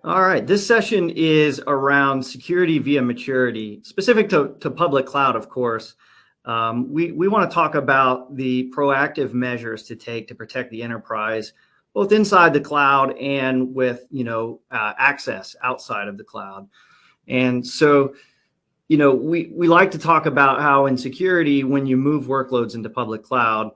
All right, this session is around security via maturity, specific to public cloud, of course. We want to talk about the proactive measures to take to protect the enterprise, both inside the cloud and with access outside of the cloud. And so, we like to talk about how in security, when you move workloads into public cloud,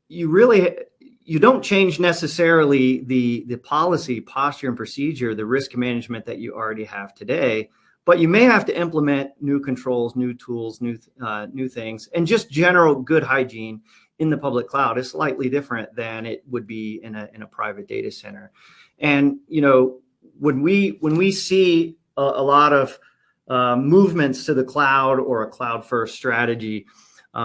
you don't change necessarily the policy, posture, and procedure, the risk management that you already have today, but you may have to implement new controls, new tools, new things, and just general good hygiene in the public cloud is slightly different than it would be in a private data center. And when we see a lot of movements to the cloud or a cloud first strategy,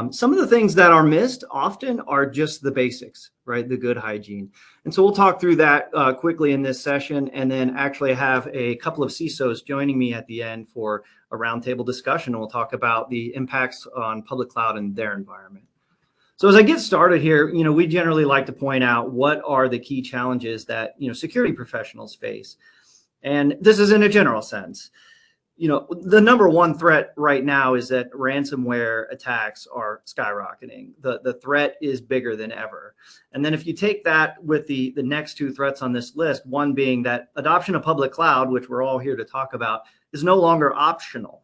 some of the things that are missed often are just the basics, right? The good hygiene. And so we'll talk through that quickly in this session, and then actually have a couple of CISOs joining me at the end for a roundtable discussion. And we'll talk about the impacts on public cloud and their environment. So as I get started here, we generally like to point out what are the key challenges that, security professionals face. And this is in a general sense. The number one threat right now is that ransomware attacks are skyrocketing. The threat is bigger than ever. And then if you take that with the next two threats on this list, one being that adoption of public cloud, which we're all here to talk about, is no longer optional.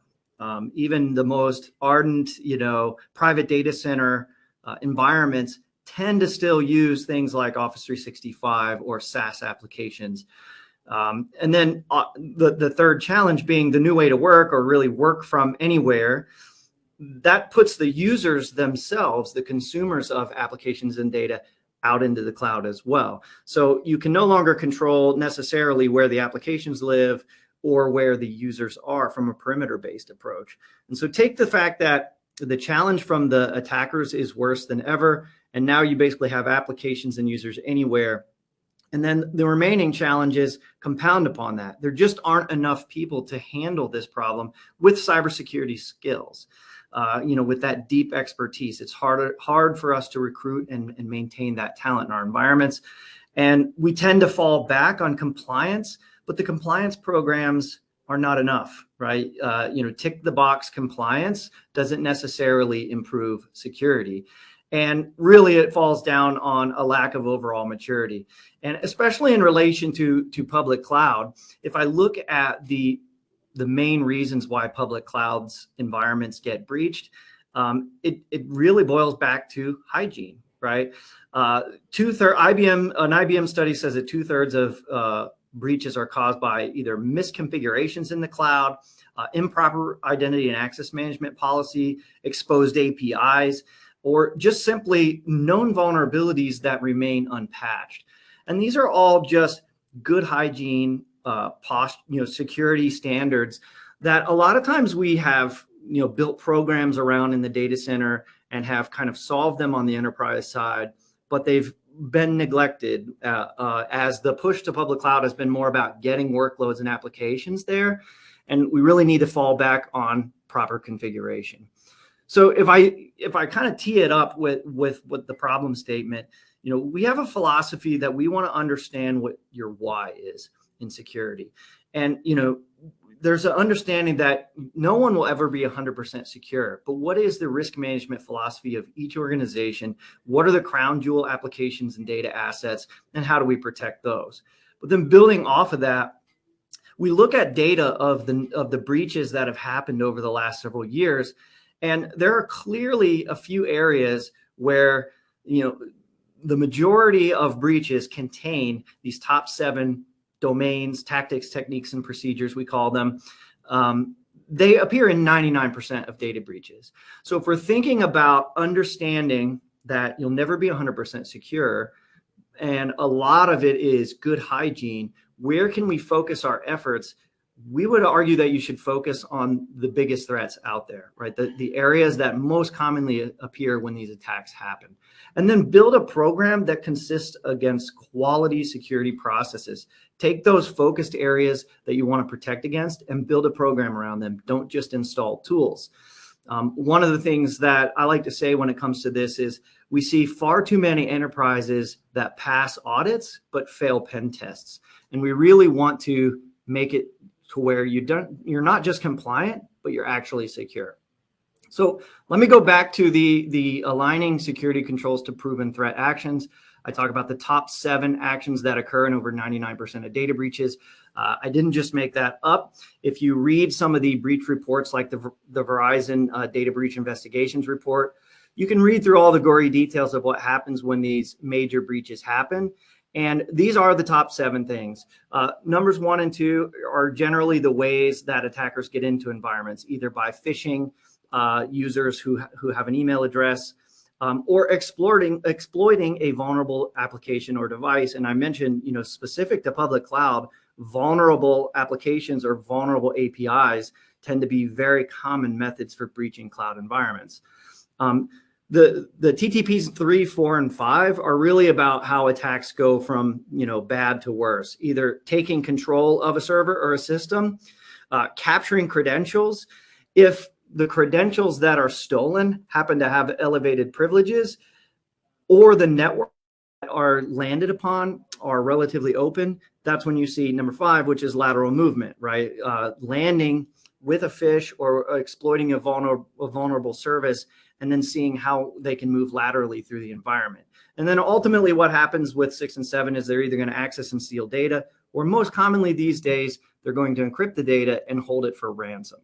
Even the most ardent, private data center environments tend to still use things like Office 365 or SaaS applications. And then the third challenge being the new way to work, or really work from anywhere, that puts the users themselves, the consumers of applications and data, out into the cloud as well. So you can no longer control necessarily where the applications live or where the users are from a perimeter-based approach. And so take the fact that the challenge from the attackers is worse than ever, and now you basically have applications and users anywhere. And then the remaining challenges compound upon that. There just aren't enough people to handle this problem with cybersecurity skills. With that deep expertise, it's hard for us to recruit and maintain that talent in our environments. And we tend to fall back on compliance, but the compliance programs are not enough, right? Tick the box compliance doesn't necessarily improve security. And really, it falls down on a lack of overall maturity. And especially in relation to public cloud, if I look at the main reasons why public cloud's environments get breached, it really boils back to hygiene, right? An IBM study says that 2/3 of breaches are caused by either misconfigurations in the cloud, improper identity and access management policy, exposed APIs, or just simply known vulnerabilities that remain unpatched. And these are all just good hygiene, security standards that a lot of times we have, built programs around in the data center and have kind of solved them on the enterprise side, but they've been neglected as the push to public cloud has been more about getting workloads and applications there. And we really need to fall back on proper configuration. So if I kind of tee it up with what the problem statement, we have a philosophy that we want to understand what your why is in security. And, there's an understanding that no one will ever be 100% secure, but what is the risk management philosophy of each organization? What are the crown jewel applications and data assets, and how do we protect those? But then building off of that, we look at data of the breaches that have happened over the last several years. And there are clearly a few areas where, the majority of breaches contain these top 7 domains, tactics, techniques, and procedures, we call them. They appear in 99% of data breaches. So if we're thinking about understanding that you'll never be 100% secure, and a lot of it is good hygiene, where can we focus our efforts? We would argue that you should focus on the biggest threats out there, right? The areas that most commonly appear when these attacks happen. And then build a program that consists against quality security processes. Take those focused areas that you want to protect against and build a program around them. Don't just install tools. One of the things that I like to say when it comes to this is we see far too many enterprises that pass audits but fail pen tests. And we really want to make it to where you're not just compliant, but you're actually secure. So let me go back to the aligning security controls to proven threat actions. I talk about the top 7 actions that occur in over 99% of data breaches. I didn't just make that up. If you read some of the breach reports, like the Verizon data breach investigations report, you can read through all the gory details of what happens when these major breaches happen. And these are the top 7 things. Numbers 1 and 2 are generally the ways that attackers get into environments, either by phishing users who have an email address, or exploiting a vulnerable application or device. And I mentioned, specific to public cloud, vulnerable applications or vulnerable APIs tend to be very common methods for breaching cloud environments. The TTPs 3, 4, and 5 are really about how attacks go from bad to worse, either taking control of a server or a system, capturing credentials. If the credentials that are stolen happen to have elevated privileges, or the network that are landed upon are relatively open, that's when you see number 5, which is lateral movement, right? Landing with a phish or exploiting a vulnerable service, and then seeing how they can move laterally through the environment. And then ultimately what happens with 6 and 7 is they're either going to access and steal data, or most commonly these days, they're going to encrypt the data and hold it for ransom.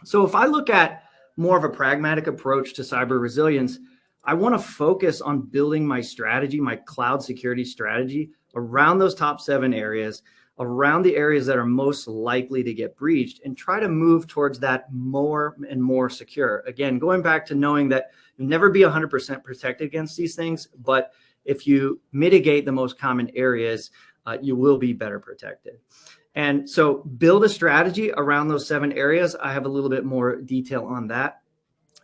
So if I look at more of a pragmatic approach to cyber resilience, I want to focus on building my strategy, my cloud security strategy, around those top 7 areas, around the areas that are most likely to get breached, and try to move towards that more and more secure. Again, going back to knowing that you'll never be 100% protected against these things, but if you mitigate the most common areas, you will be better protected. And so build a strategy around those 7 areas. I have a little bit more detail on that.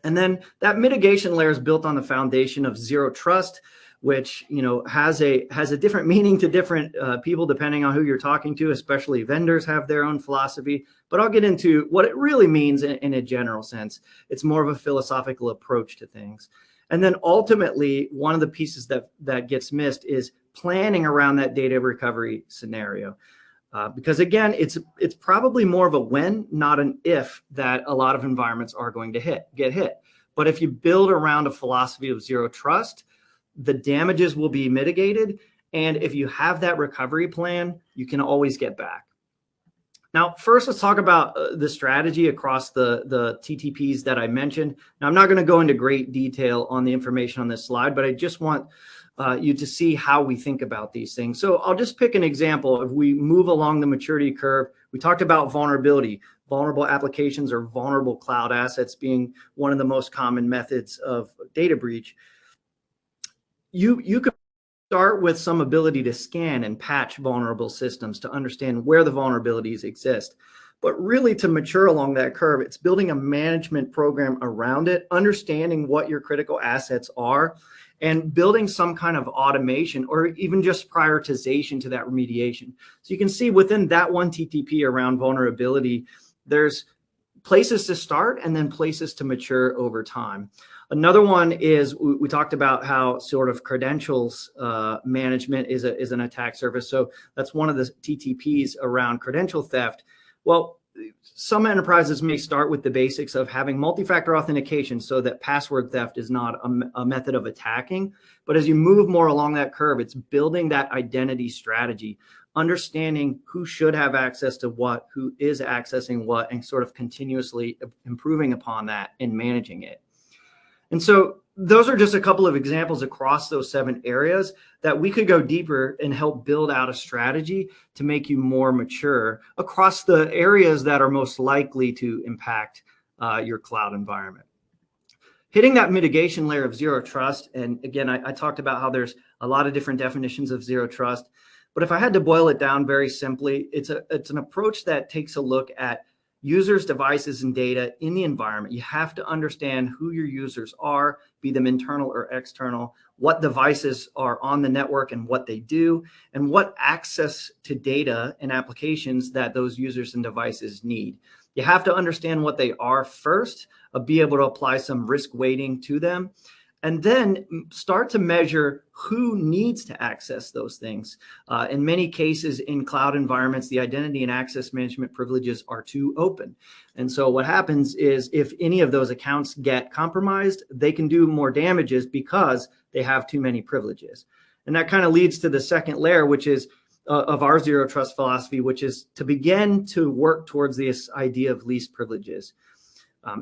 And then that mitigation layer is built on the foundation of zero trust, which has a different meaning to different people depending on who you're talking to, especially vendors have their own philosophy. But I'll get into what it really means in a general sense. It's more of a philosophical approach to things. And then ultimately, one of the pieces that gets missed is planning around that data recovery scenario. Because again, it's probably more of a when, not an if, that a lot of environments are going to get hit. But if you build around a philosophy of zero trust, the damages will be mitigated. And if you have that recovery plan, you can always get back. Now, first, let's talk about the strategy across the TTPs that I mentioned. Now, I'm not going to go into great detail on the information on this slide, but I just want you to see how we think about these things. So I'll just pick an example. If we move along the maturity curve, we talked about vulnerability, vulnerable applications or vulnerable cloud assets being one of the most common methods of data breach. You could start with some ability to scan and patch vulnerable systems to understand where the vulnerabilities exist. But really, to mature along that curve, it's building a management program around it, understanding what your critical assets are, and building some kind of automation or even just prioritization to that remediation. So you can see within that one TTP around vulnerability, there's places to start and then places to mature over time. Another one is we talked about how sort of credentials management is an attack surface. So that's one of the TTPs around credential theft. Well, some enterprises may start with the basics of having multi-factor authentication so that password theft is not a method of attacking. But as you move more along that curve, it's building that identity strategy, understanding who should have access to what, who is accessing what, and sort of continuously improving upon that and managing it. And so those are just a couple of examples across those 7 areas that we could go deeper and help build out a strategy to make you more mature across the areas that are most likely to impact your cloud environment. Hitting that mitigation layer of zero trust, and again, I talked about how there's a lot of different definitions of zero trust, but if I had to boil it down very simply, it's an approach that takes a look at users, devices, and data in the environment. You have to understand who your users are, be them internal or external, what devices are on the network and what they do, and what access to data and applications that those users and devices need. You have to understand what they are first, be able to apply some risk weighting to them, and then start to measure who needs to access those things. In many cases in cloud environments, the identity and access management privileges are too open. And so what happens is if any of those accounts get compromised, they can do more damages because they have too many privileges. And that kind of leads to the second layer, which is of our zero trust philosophy, which is to begin to work towards this idea of least privileges.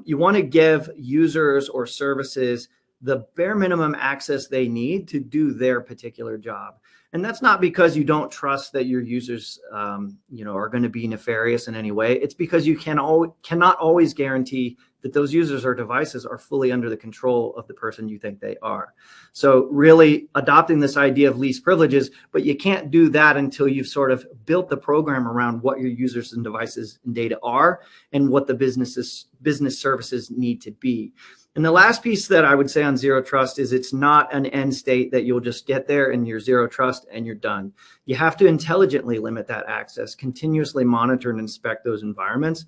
You want to give users or services the bare minimum access they need to do their particular job. And that's not because you don't trust that your users are going to be nefarious in any way. It's because you cannot always guarantee that those users or devices are fully under the control of the person you think they are. So really adopting this idea of least privileges, but you can't do that until you've sort of built the program around what your users and devices and data are and what the business services need to be. And the last piece that I would say on zero trust is it's not an end state that you'll just get there and you're zero trust and you're done. You have to intelligently limit that access, continuously monitor and inspect those environments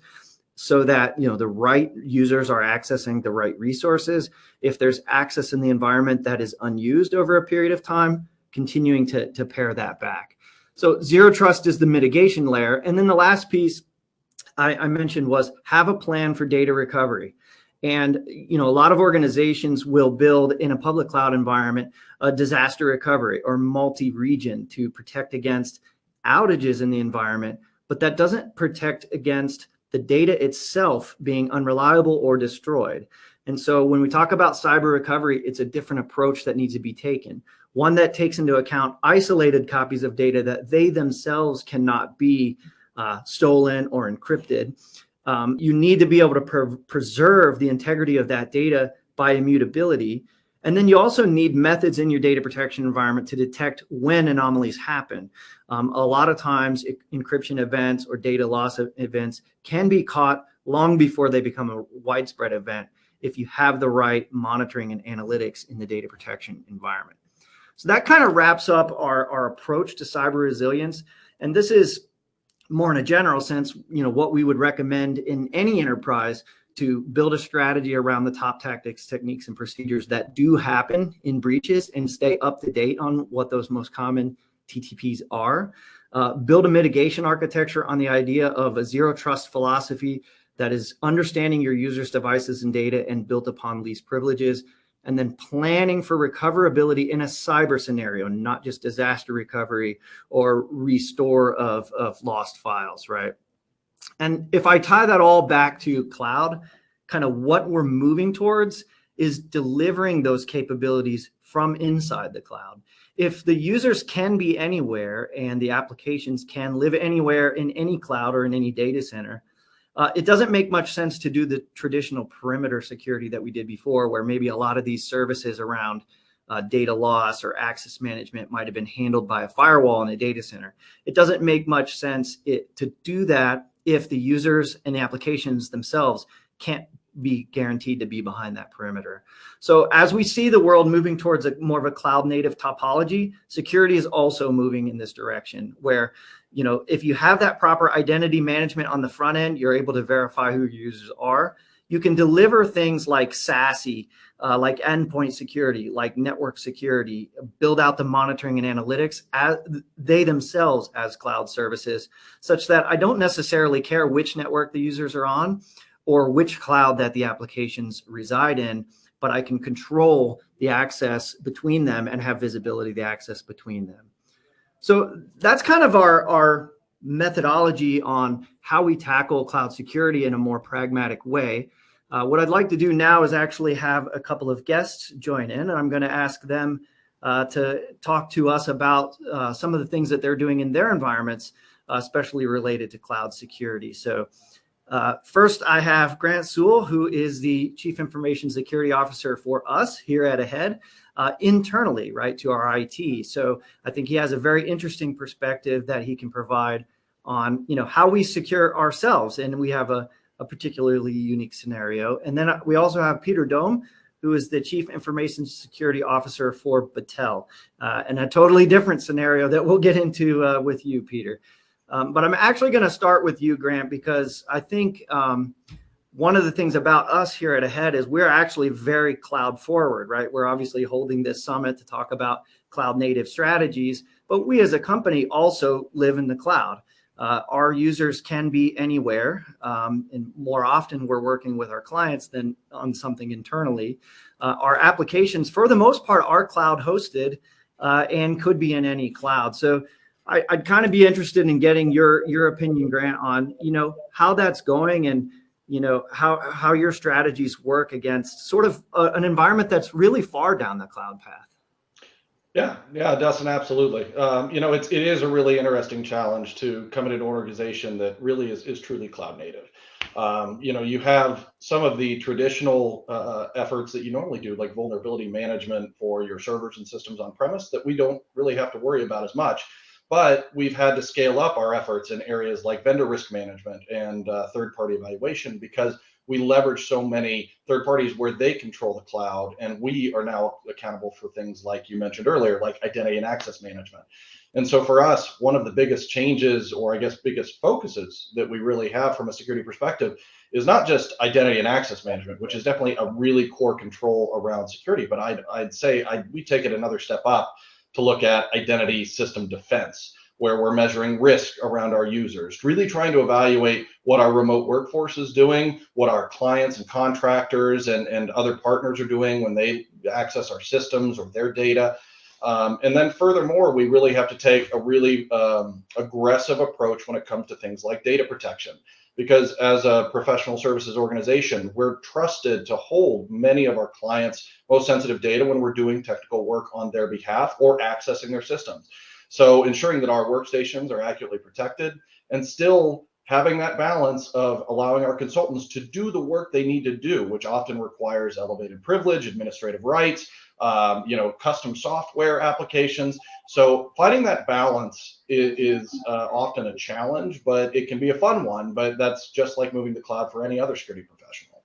so that the right users are accessing the right resources. If there's access in the environment that is unused over a period of time, continuing to pare that back. So zero trust is the mitigation layer. And then the last piece I mentioned was have a plan for data recovery. And, a lot of organizations will build in a public cloud environment a disaster recovery or multi-region to protect against outages in the environment, but that doesn't protect against the data itself being unreliable or destroyed. And so when we talk about cyber recovery, it's a different approach that needs to be taken. One that takes into account isolated copies of data that they themselves cannot be stolen or encrypted. You need to be able to preserve the integrity of that data by immutability. And then you also need methods in your data protection environment to detect when anomalies happen. A lot of times encryption events or data loss events can be caught long before they become a widespread event if you have the right monitoring and analytics in the data protection environment. So that kind of wraps up our approach to cyber resilience. And this is more in a general sense, what we would recommend in any enterprise to build a strategy around the top tactics, techniques, and procedures that do happen in breaches and stay up to date on what those most common TTPs are. Build a mitigation architecture on the idea of a zero trust philosophy that is understanding your users' devices and data and built upon least privileges. And then planning for recoverability in a cyber scenario, not just disaster recovery or restore of lost files, right? And if I tie that all back to cloud, kind of what we're moving towards is delivering those capabilities from inside the cloud. If the users can be anywhere and the applications can live anywhere in any cloud or in any data center, it doesn't make much sense to do the traditional perimeter security that we did before, where maybe a lot of these services around data loss or access management might have been handled by a firewall in a data center. It doesn't make much sense to do that if the users and the applications themselves can't be guaranteed to be behind that perimeter. So as we see the world moving towards more of a cloud native topology, security is also moving in this direction where if you have that proper identity management on the front end, you're able to verify who your users are. You can deliver things like SASE, like endpoint security, like network security, build out the monitoring and analytics as they themselves as cloud services, such that I don't necessarily care which network the users are on or which cloud that the applications reside in, but I can control the access between them and have visibility of the access between them. So that's kind of our methodology on how we tackle cloud security in a more pragmatic way. What I'd like to do now is actually have a couple of guests join in, and I'm going to ask them to talk to us about some of the things that they're doing in their environments, especially related to cloud security. So first, I have Grant Sewell, who is the Chief Information Security Officer for us here at AHEAD. Internally, right, to our IT. So I think he has a very interesting perspective that he can provide on, how we secure ourselves. And we have a particularly unique scenario. And then we also have Peter Dahm, who is the Chief Information Security Officer for Battelle, and a totally different scenario that we'll get into with you, Peter. But I'm actually going to start with you, Grant, because I think one of the things about us here at Ahead is we're actually very cloud forward, right? We're obviously holding this summit to talk about cloud native strategies, but we as a company also live in the cloud. Our users can be anywhere, and more often we're working with our clients than on something internally. Our applications, for the most part, are cloud hosted and could be in any cloud. So I'd kind of be interested in getting your opinion, Grant, on how that's going and how your strategies work against sort of an environment that's really far down the cloud path. Yeah, Dustin, absolutely. It is a really interesting challenge to come into an organization that really is truly cloud native. You have some of the traditional efforts that you normally do, like vulnerability management for your servers and systems on premise, that we don't really have to worry about as much. But we've had to scale up our efforts in areas like vendor risk management and third-party evaluation, because we leverage so many third parties where they control the cloud, and we are now accountable for things like you mentioned earlier, like identity and access management. And so for us, one of the biggest changes, or I guess biggest focuses that we really have from a security perspective, is not just identity and access management, which is definitely a really core control around security, but I'd say we take it another step up to look at identity system defense, where we're measuring risk around our users, really trying to evaluate what our remote workforce is doing, what our clients and contractors and other partners are doing when they access our systems or their data. And then furthermore, we really have to take a really aggressive approach when it comes to things like data protection, because as a professional services organization, we're trusted to hold many of our clients' most sensitive data when we're doing technical work on their behalf or accessing their systems. So ensuring that our workstations are accurately protected and still having that balance of allowing our consultants to do the work they need to do, which often requires elevated privilege, administrative rights, custom software applications. So finding that balance is often a challenge, but it can be a fun one. But that's just like moving to cloud for any other security professional.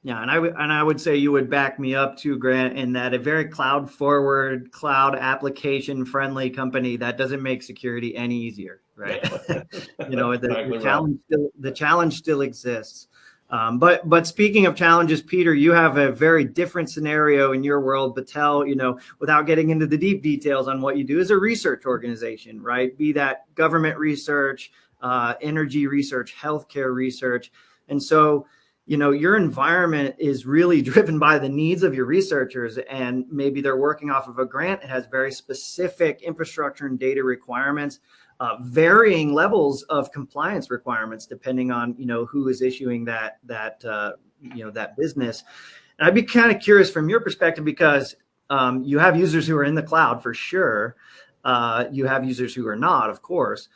Yeah, and I would say you would back me up too, Grant, in that a very cloud forward, cloud application friendly company, that doesn't make security any easier, right? The challenge still exists. But speaking of challenges, Peter, you have a very different scenario in your world. Battelle, without getting into the deep details on what you do, is a research organization, right? Be that government research, energy research, healthcare research, and so your environment is really driven by the needs of your researchers, and maybe they're working off of a grant that has very specific infrastructure and data requirements, varying levels of compliance requirements depending on who is issuing that business. And I'd be kind of curious from your perspective, because you have users who are in the cloud for sure. You have users who are not, of course.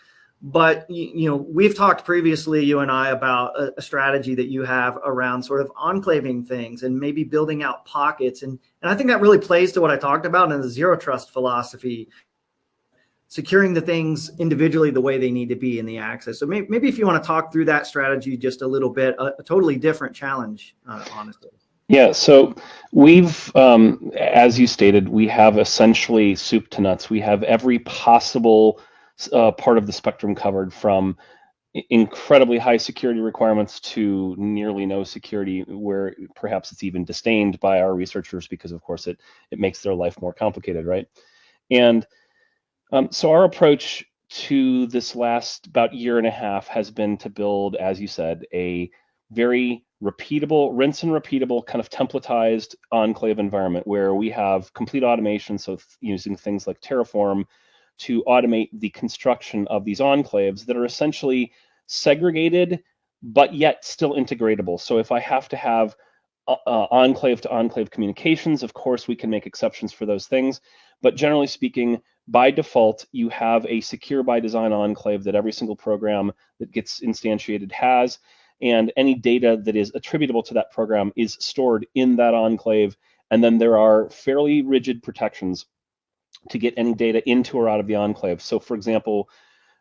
But, we've talked previously, you and I, about a strategy that you have around sort of enclaving things and maybe building out pockets. And I think that really plays to what I talked about in the zero trust philosophy, securing the things individually the way they need to be in the access. So maybe if you want to talk through that strategy just a little bit, a totally different challenge, honestly. Yeah, so we've, as you stated, we have essentially soup to nuts. We have every possible part of the spectrum covered, from incredibly high security requirements to nearly no security, where perhaps it's even disdained by our researchers because, of course, it makes their life more complicated, right? And so our approach to this last about year and a half has been to build, as you said, a very repeatable, rinse and repeatable, kind of templatized enclave environment where we have complete automation, so using things like Terraform to automate the construction of these enclaves that are essentially segregated, but yet still integratable. So if I have to have enclave to enclave communications, of course, we can make exceptions for those things. But generally speaking, by default, you have a secure by design enclave that every single program that gets instantiated has, and any data that is attributable to that program is stored in that enclave. And then there are fairly rigid protections to get any data into or out of the enclave. So, for example,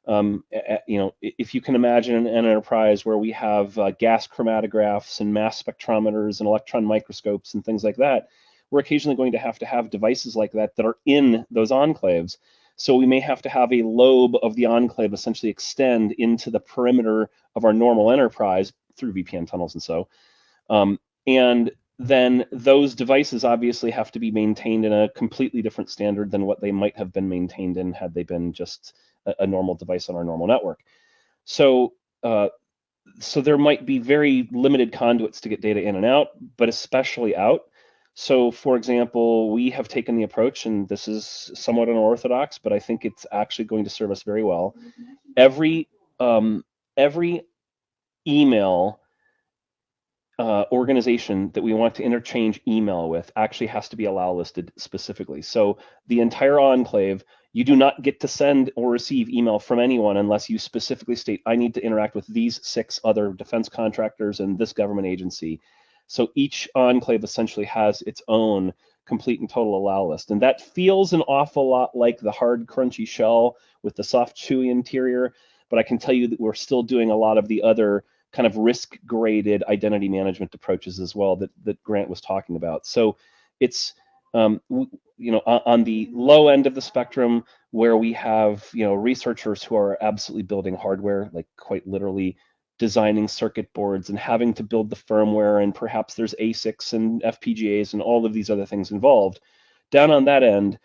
if you can imagine an enterprise where we have gas chromatographs and mass spectrometers and electron microscopes and things like that, we're occasionally going to have devices like that that are in those enclaves. So we may have to have a lobe of the enclave essentially extend into the perimeter of our normal enterprise through VPN tunnels and so. And then those devices obviously have to be maintained in a completely different standard than what they might have been maintained in had they been just a normal device on our normal network. So so there might be very limited conduits to get data in and out, but especially out. So for example, we have taken the approach, and this is somewhat unorthodox, but I think it's actually going to serve us very well. Every email organization that we want to interchange email with actually has to be allow listed specifically. So the entire enclave, you do not get to send or receive email from anyone unless you specifically state, I need to interact with these 6 other defense contractors and this government agency. So each enclave essentially has its own complete and total allow list. And that feels an awful lot like the hard, crunchy shell with the soft, chewy interior. But I can tell you that we're still doing a lot of the other kind of risk graded identity management approaches as well that Grant was talking about. So it's on the low end of the spectrum where we have researchers who are absolutely building hardware, like quite literally designing circuit boards and having to build the firmware, and perhaps there's ASICs and FPGAs and all of these other things involved. Down on that end,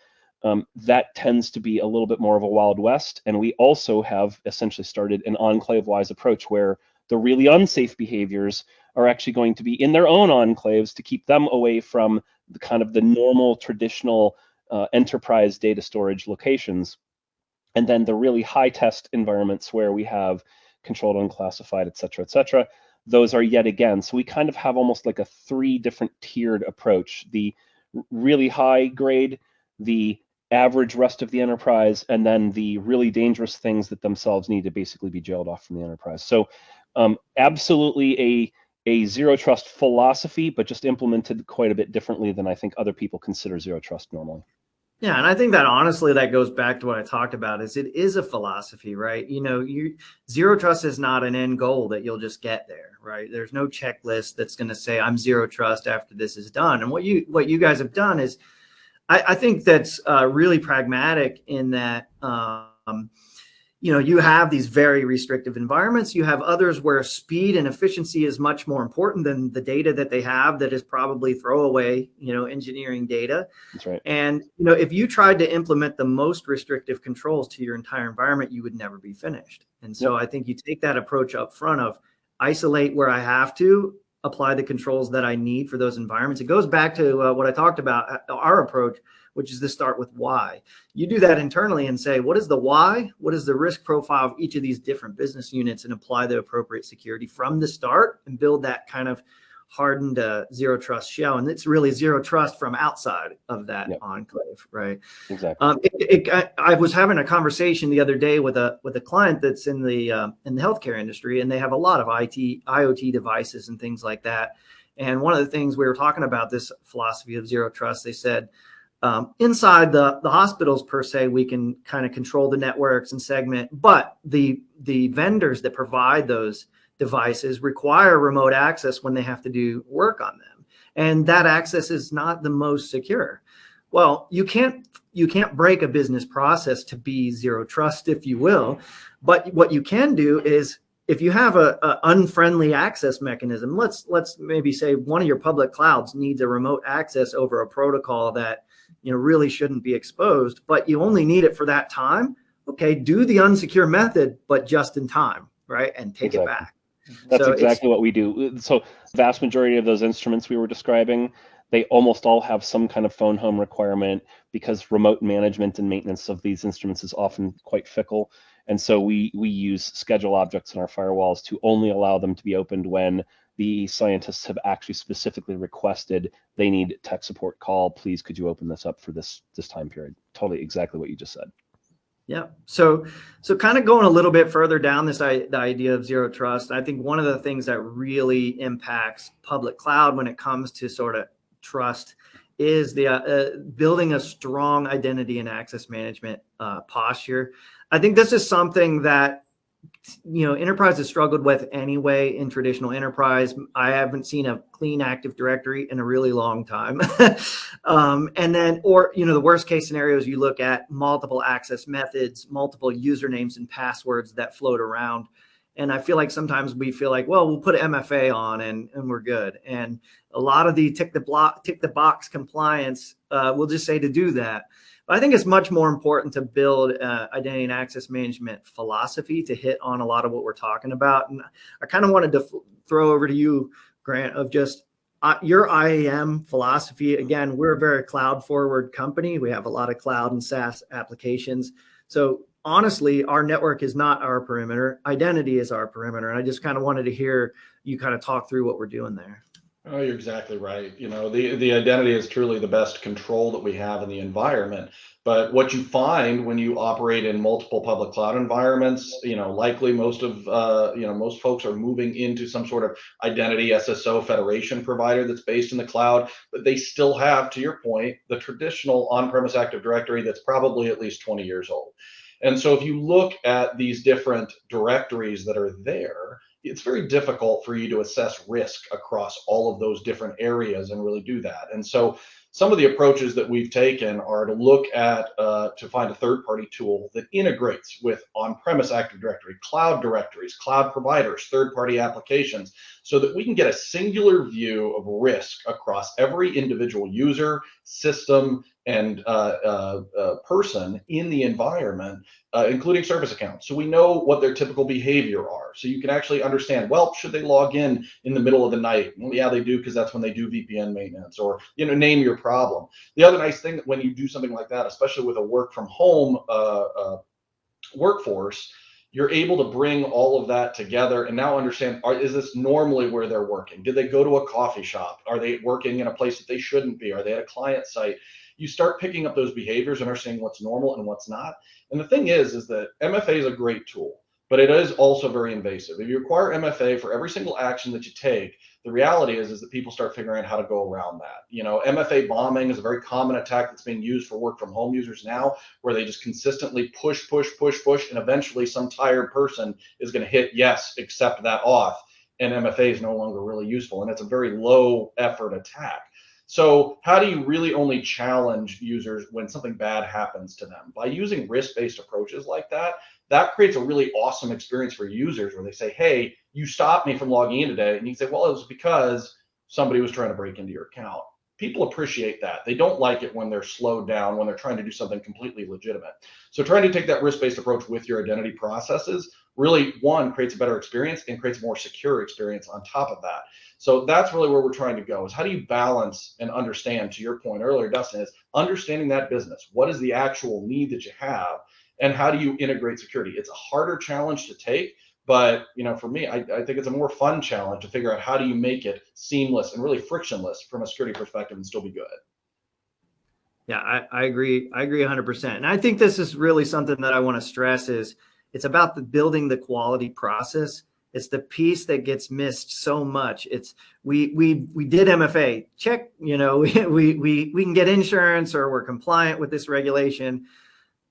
that tends to be a little bit more of a Wild West. And we also have essentially started an enclave-wise approach where the really unsafe behaviors are actually going to be in their own enclaves to keep them away from the kind of the normal traditional enterprise data storage locations. And then the really high test environments where we have controlled unclassified, et cetera, those are yet again. So we kind of have almost like a 3 different tiered approach: the really high grade, the average rest of the enterprise, and then the really dangerous things that themselves need to basically be jailed off from the enterprise. So absolutely a zero trust philosophy, but just implemented quite a bit differently than I think other people consider zero trust normally. Yeah, and I think that honestly, that goes back to what I talked about. Is it is a philosophy, right? Zero trust is not an end goal that you'll just get there, right? There's no checklist that's going to say I'm zero trust after this is done. And what you guys have done is, I think that's really pragmatic in that. You have these very restrictive environments. You have others where speed and efficiency is much more important than the data that they have that is probably throwaway, engineering data. That's right. And, if you tried to implement the most restrictive controls to your entire environment, you would never be finished. And so I think you take that approach up front of isolate where I have to, apply the controls that I need for those environments. It goes back to what I talked about, our approach, which is to start with why. You do that internally and say, what is the why? What is the risk profile of each of these different business units, and apply the appropriate security from the start and build that kind of hardened zero trust shell. And it's really zero trust from outside of that enclave, right? Exactly. I was having a conversation the other day with a client that's in the healthcare industry, and they have a lot of IoT devices and things like that. And one of the things we were talking about, this philosophy of zero trust, they said, inside the hospitals per se, we can kind of control the networks and segment, but the vendors that provide those devices require remote access when they have to do work on them, and that access is not the most secure. Well, you can't break a business process to be zero trust, if you will, but what you can do is, if you have a unfriendly access mechanism, let's maybe say one of your public clouds needs a remote access over a protocol that really shouldn't be exposed, but you only need it for that time. Okay, do the unsecure method, but just in time, right? And take it back. That's exactly what we do. So the vast majority of those instruments we were describing, they almost all have some kind of phone home requirement, because remote management and maintenance of these instruments is often quite fickle. And so we use schedule objects in our firewalls to only allow them to be opened when the scientists have actually specifically requested they need tech support call. Please, could you open this up for this time period? Totally exactly what you just said. Yeah. So kind of going a little bit further down the idea of zero trust, I think one of the things that really impacts public cloud when it comes to sort of trust is the building a strong identity and access management posture. I think this is something that enterprises struggled with anyway in traditional enterprise. I haven't seen a clean Active Directory in a really long time. And then, the worst case scenarios, you look at multiple access methods, multiple usernames and passwords that float around. And I feel like sometimes we feel like, well, we'll put MFA on and we're good. And a lot of the tick the box compliance, we'll just say to do that. But I think it's much more important to build identity and access management philosophy to hit on a lot of what we're talking about. And I kind of wanted to throw over to you, Grant, of just your IAM philosophy. Again, we're a very cloud forward company. We have a lot of cloud and SaaS applications. So honestly, our network is not our perimeter. Identity is our perimeter. And I just kind of wanted to hear you kind of talk through what we're doing there. Oh, you're exactly right. The identity is truly the best control that we have in the environment. But what you find when you operate in multiple public cloud environments, likely most folks are moving into some sort of identity SSO federation provider that's based in the cloud, but they still have, to your point, the traditional on-premise Active Directory that's probably at least 20 years old. And so if you look at these different directories that are there, it's very difficult for you to assess risk across all of those different areas and really do that. And so some of the approaches that we've taken are to look at, to find a third-party tool that integrates with on-premise Active Directory, cloud directories, cloud providers, third-party applications, so that we can get a singular view of risk across every individual user, system, and person in the environment, including service accounts. So we know what their typical behavior are. So you can actually understand, well, should they log in the middle of the night? Well, yeah, they do, because that's when they do VPN maintenance, or, name your problem. The other nice thing when you do something like that, especially with a work from home workforce, you're able to bring all of that together and now understand, is this normally where they're working? Did they go to a coffee shop? Are they working in a place that they shouldn't be? Are they at a client site? You start picking up those behaviors and understanding what's normal and what's not. And the thing is that MFA is a great tool, but it is also very invasive. If you require MFA for every single action that you take, the reality is that people start figuring out how to go around that. MFA bombing is a very common attack that's being used for work from home users now, where they just consistently push, and eventually some tired person is going to hit yes, accept that auth, and MFA is no longer really useful, and it's a very low effort attack. So how do you really only challenge users when something bad happens to them? By using risk-based approaches like that, that creates a really awesome experience for users where they say, hey, you stopped me from logging in today. And you say, well, it was because somebody was trying to break into your account. People appreciate that. They don't like it when they're slowed down, when they're trying to do something completely legitimate. So trying to take that risk-based approach with your identity processes really, one, creates a better experience and creates a more secure experience on top of that. So that's really where we're trying to go, is how do you balance and understand, to your point earlier, Dustin, is understanding that business. What is the actual need that you have, and how do you integrate security? It's a harder challenge to take, but for me, I think it's a more fun challenge to figure out how do you make it seamless and really frictionless from a security perspective and still be good. Yeah, I agree. I agree 100%. And I think this is really something that I want to stress is it's about building the quality process. It's the piece that gets missed so much. It's we did MFA, check, we can get insurance or we're compliant with this regulation.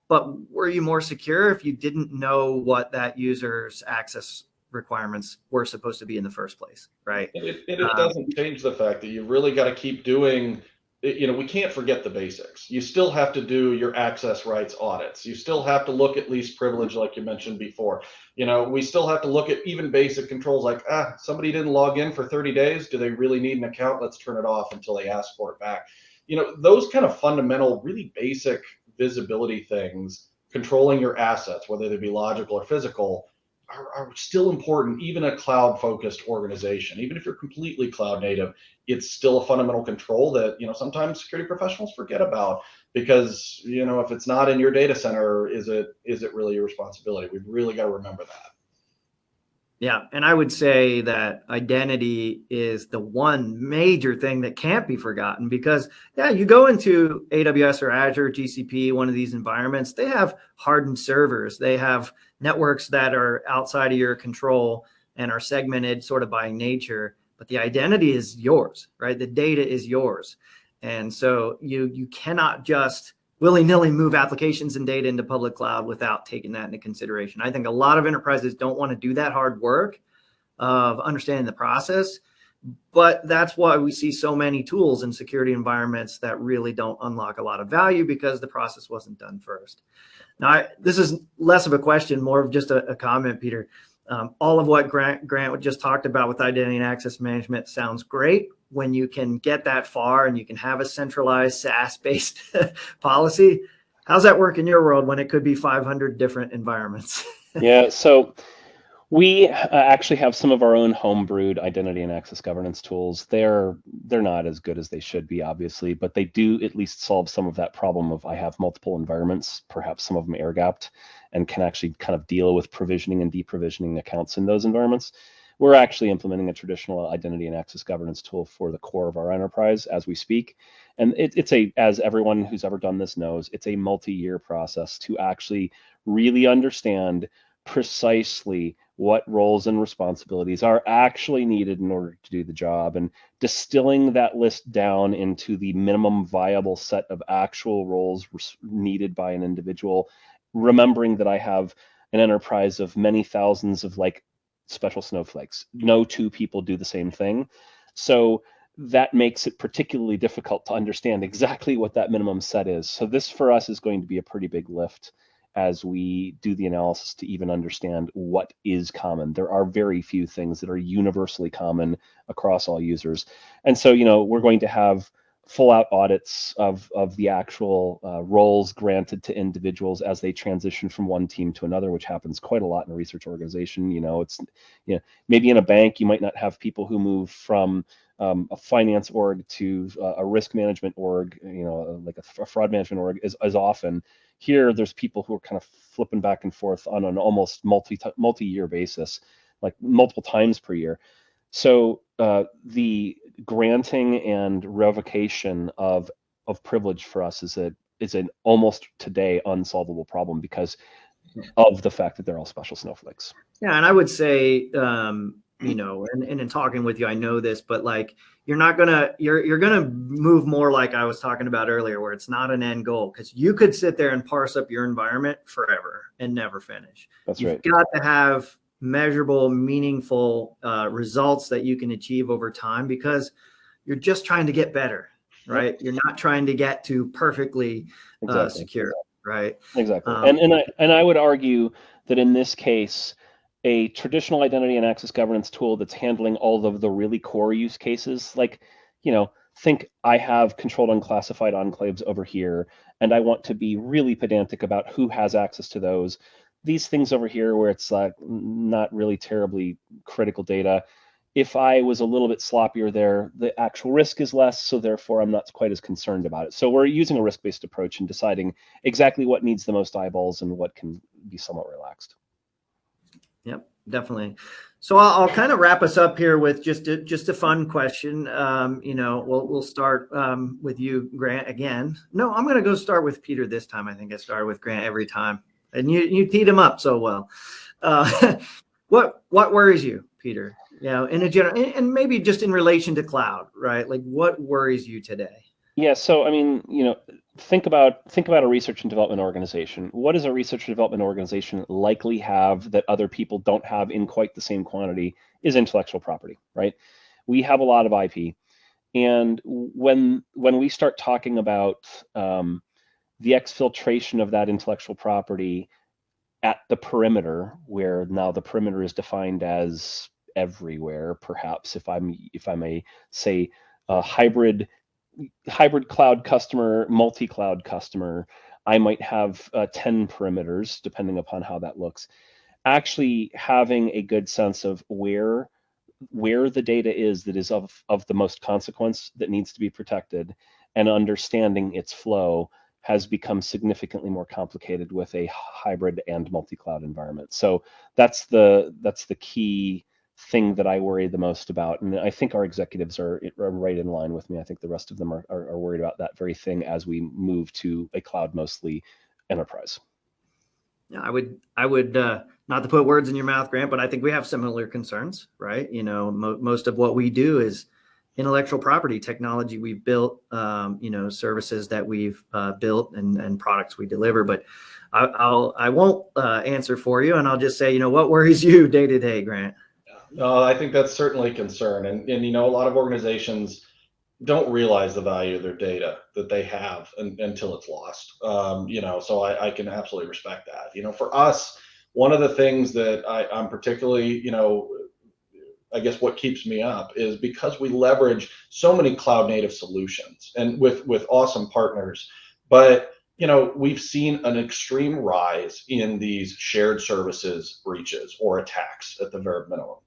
But were you more secure if you didn't know what that user's access requirements were supposed to be in the first place, right? It doesn't change the fact that you've really got to keep doing, we can't forget the basics. You still have to do your access rights audits. You still have to look at least privilege, like you mentioned before. We still have to look at even basic controls like, somebody didn't log in for 30 days. Do they really need an account? Let's turn it off until they ask for it back. Those kind of fundamental, really basic visibility things, controlling your assets, whether they be logical or physical, are still important, even a cloud-focused organization. Even if you're completely cloud native, it's still a fundamental control that sometimes security professionals forget about, because if it's not in your data center, is it really your responsibility? We've really got to remember that. Yeah, and I would say that identity is the one major thing that can't be forgotten, because you go into AWS or Azure, GCP, one of these environments, they have hardened servers. They have networks that are outside of your control and are segmented sort of by nature, but the identity is yours, right? The data is yours. And so you cannot just willy-nilly move applications and data into public cloud without taking that into consideration. I think a lot of enterprises don't want to do that hard work of understanding the process, but that's why we see so many tools in security environments that really don't unlock a lot of value, because the process wasn't done first. Now, this is less of a question, more of just a comment, Peter. All of what Grant just talked about with identity and access management sounds great when you can get that far and you can have a centralized SaaS-based policy. How's that work in your world when it could be 500 different environments? Yeah, so we actually have some of our own homebrewed identity and access governance tools. They're not as good as they should be, obviously, but they do at least solve some of that problem of I have multiple environments, perhaps some of them air-gapped, and can actually kind of deal with provisioning and deprovisioning accounts in those environments. We're actually implementing a traditional identity and access governance tool for the core of our enterprise as we speak. And it's as everyone who's ever done this knows, it's a multi-year process to actually really understand precisely what roles and responsibilities are actually needed in order to do the job, and distilling that list down into the minimum viable set of actual roles needed by an individual, remembering that I have an enterprise of many thousands of like special snowflakes. No two people do the same thing. So that makes it particularly difficult to understand exactly what that minimum set is. So this for us is going to be a pretty big lift as we do the analysis to even understand what is common. There are very few things that are universally common across all users. And so, we're going to have full out audits of the actual roles granted to individuals as they transition from one team to another, which happens quite a lot in a research organization. It's maybe in a bank, you might not have people who move from a finance org to a risk management org, like a fraud management org as often. Here, there's people who are kind of flipping back and forth on an almost multi-year basis, like multiple times per year. So the granting and revocation of privilege for us is an almost today unsolvable problem because of the fact that they're all special snowflakes. Yeah, and I would say, and in talking with you, I know this, but like you're gonna move more like I was talking about earlier, where it's not an end goal, because you could sit there and parse up your environment forever and never finish. You've got to have measurable, meaningful results that you can achieve over time, because you're just trying to get better, right? Yep. You're not trying to get to perfectly secure, right? Exactly. And I would argue that in this case, a traditional identity and access governance tool that's handling all of the really core use cases, like, think I have controlled unclassified enclaves over here, and I want to be really pedantic about who has access to those. These things over here where it's not really terribly critical data. If I was a little bit sloppier there, the actual risk is less, so therefore I'm not quite as concerned about it. So we're using a risk-based approach and deciding exactly what needs the most eyeballs and what can be somewhat relaxed. Yep, definitely. So I'll kind of wrap us up here with just a fun question. We'll start with you, Grant, again. No, I'm going to go start with Peter this time. I think I started with Grant every time, and you teed him up so well. What worries you, Peter? In a general, and maybe just in relation to cloud, right? Like, what worries you today? Yeah. So, I mean, think about a research and development organization. What does a research and development organization likely have that other people don't have in quite the same quantity? Is intellectual property, right? We have a lot of IP, and when we start talking about the exfiltration of that intellectual property at the perimeter, where now the perimeter is defined as everywhere, perhaps, if I may say, a hybrid cloud customer, multi-cloud customer, I might have 10 perimeters, depending upon how that looks. Actually having a good sense of where the data is that is of the most consequence that needs to be protected, and understanding its flow has become significantly more complicated with a hybrid and multi-cloud environment. So that's the key thing that I worry the most about. And I think our executives are right in line with me. I think the rest of them are worried about that very thing as we move to a cloud mostly enterprise. Yeah, I would not to put words in your mouth, Grant, but I think we have similar concerns, right? Most of what we do is intellectual property technology we've built, services that we've built and products we deliver. But I won't answer for you, and I'll just say, what worries you day to day, Grant? No, I think that's certainly a concern. And a lot of organizations don't realize the value of their data that they have until it's lost. So I can absolutely respect that. For us, one of the things that I'm particularly, I guess what keeps me up is because we leverage so many cloud native solutions and with awesome partners, but we've seen an extreme rise in these shared services breaches or attacks at the very minimum.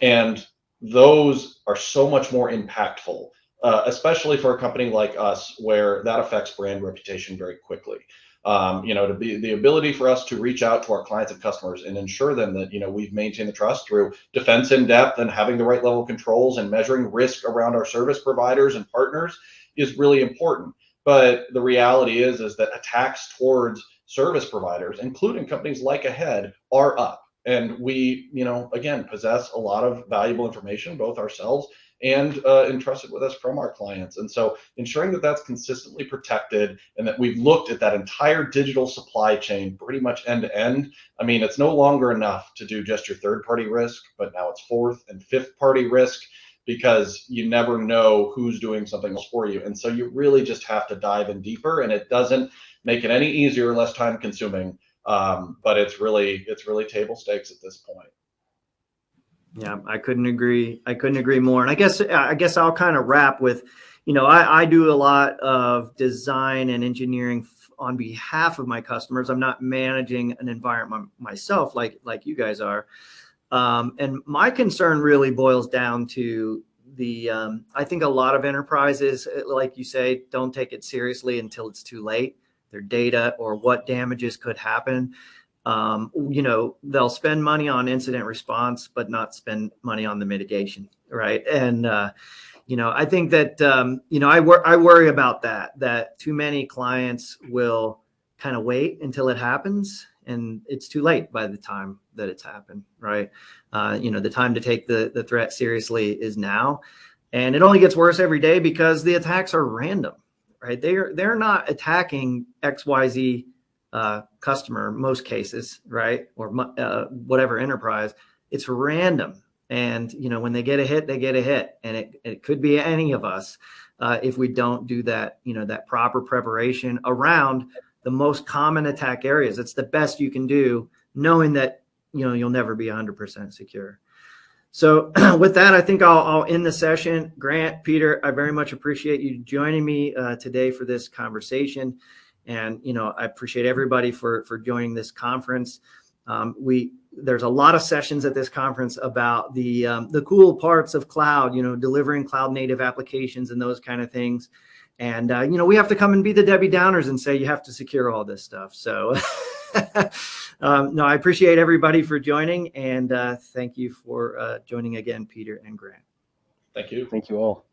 And those are so much more impactful, especially for a company like us, where that affects brand reputation very quickly. To be the ability for us to reach out to our clients and customers and ensure them that we've maintained the trust through defense in depth and having the right level of controls and measuring risk around our service providers and partners is really important. But the reality is that attacks towards service providers, including companies like Ahead, are up. And we, again, possess a lot of valuable information, both ourselves and entrusted with us from our clients. And so ensuring that that's consistently protected and that we've looked at that entire digital supply chain pretty much end to end. I mean, it's no longer enough to do just your third party risk, but now it's fourth and fifth party risk, because you never know who's doing something else for you. And so you really just have to dive in deeper, and it doesn't make it any easier or less time consuming. But it's really table stakes at this point. Yeah, I couldn't agree more. And I guess I'll kind of wrap with, I do a lot of design and engineering on behalf of my customers. I'm not managing an environment myself like you guys are. And my concern really boils down to I think a lot of enterprises, like you say, don't take it seriously until it's too late. Their data or what damages could happen. They'll spend money on incident response, but not spend money on the mitigation, right? And I think that I worry about that too many clients will kind of wait until it happens, and it's too late by the time that it's happened, right? The time to take the threat seriously is now, and it only gets worse every day because the attacks are random, right? They're not attacking XYZ customer most cases, right? Or whatever enterprise. It's random. And, when they get a hit, they get a hit. And it could be any of us if we don't do that, that proper preparation around the most common attack areas. It's the best you can do, knowing that, you'll never be 100% secure. So with that, I think I'll end the session. Grant, Peter, I very much appreciate you joining me today for this conversation. And, I appreciate everybody for joining this conference. There's a lot of sessions at this conference about the cool parts of cloud, delivering cloud native applications and those kind of things. And, we have to come and be the Debbie Downers and say, you have to secure all this stuff. So no, I appreciate everybody for joining, and thank you for joining again, Peter and Grant. Thank you. Thank you all.